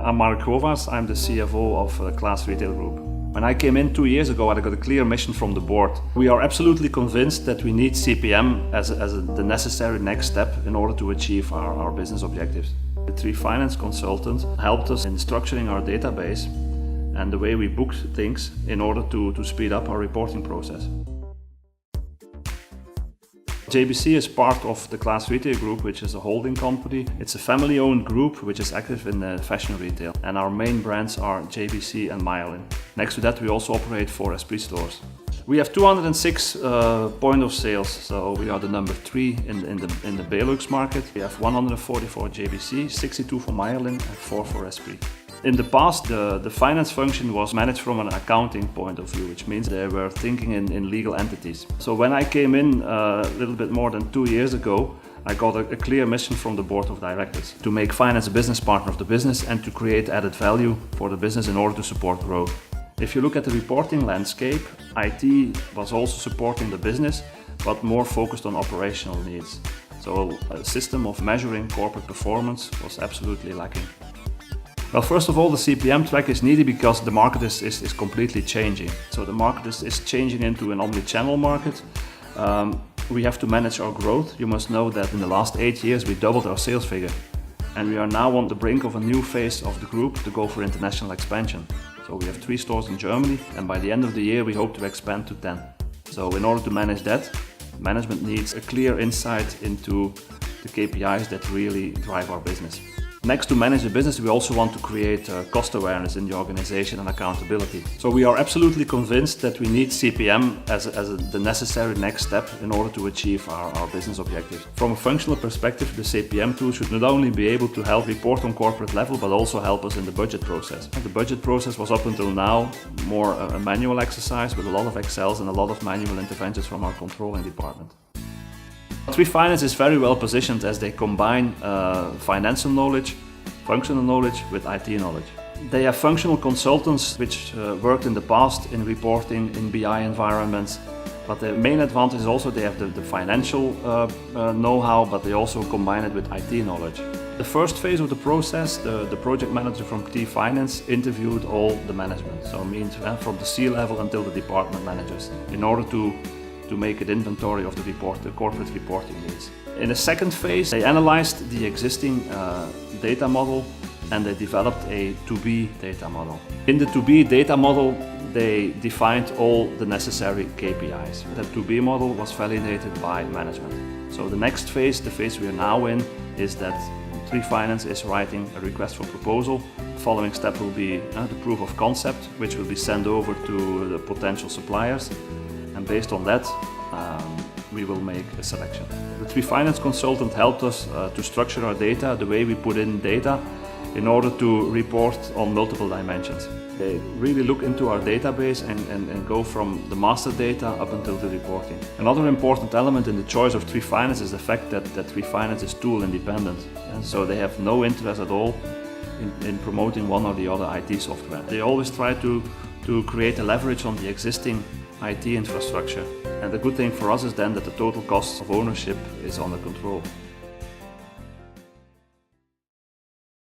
I'm Govaerts. I'm the CFO of Claes Retail Group. When I came in 2 years ago, I got a clear mission from the board. We are absolutely convinced that we need CPM as the necessary next step in order to achieve our business objectives. The TriFinance consultant helped us in structuring our database and the way we book things in order to speed up our reporting process. JBC is part of the Claes Retail Group, which is a holding company. It's a family-owned group which is active in fashion retail, and our main brands are JBC and Myelin. Next to that, we also operate 4 Esprit stores. We have 206 point of sales, so we are the number 3 in the Benelux market. We have 144 JBC, 62 for Myelin and 4 for Esprit. In the past, the finance function was managed from an accounting point of view, which means they were thinking in legal entities. So when I came in a little bit more than 2 years ago, I got a clear mission from the board of directors to make finance a business partner of the business and to create added value for the business in order to support growth. If you look at the reporting landscape, IT was also supporting the business, but more focused on operational needs. So a system of measuring corporate performance was absolutely lacking. Well, first of all, the CPM track is needed because the market is completely changing. So the market is changing into an omni-channel market. We have to manage our growth. You must know that in the last 8 years we doubled our sales figure. And we are now on the brink of a new phase of the group to go for international expansion. So we have 3 stores in Germany, and by the end of the year we hope to expand to 10. So in order to manage that, management needs a clear insight into the KPIs that really drive our business. Next to manage the business, we also want to create cost awareness in the organization and accountability. So we are absolutely convinced that we need CPM as the necessary next step in order to achieve our business objectives. From a functional perspective, the CPM tool should not only be able to help report on corporate level, but also help us in the budget process. The budget process was up until now more a manual exercise with a lot of Excels and a lot of manual interventions from our controlling department. TriFinance is very well positioned as they combine financial knowledge, functional knowledge with IT knowledge. They have functional consultants which worked in the past in reporting in BI environments, but the main advantage is also they have the financial know-how, but they also combine it with IT knowledge. The first phase of the process, the project manager from TriFinance interviewed all the management, so it means from the C-level until the department managers, in order to make an inventory of the corporate reporting needs. In the second phase, they analyzed the existing data model and they developed a to-be data model. In the to-be data model, they defined all the necessary KPIs. That to-be model was validated by management. So the next phase, the phase we are now in, is that TriFinance is writing a request for proposal. The following step will be the proof of concept, which will be sent over to the potential suppliers. And based on that, we will make a selection. The TriFinance consultant helped us to structure our data the way we put in data in order to report on multiple dimensions. They really look into our database and go from the master data up until the reporting. Another important element in the choice of TriFinance is the fact that TriFinance is tool independent, and so they have no interest at all in promoting one or the other IT software. They always try to create a leverage on the existing IT infrastructure. And the good thing for us is then that the total cost of ownership is under control.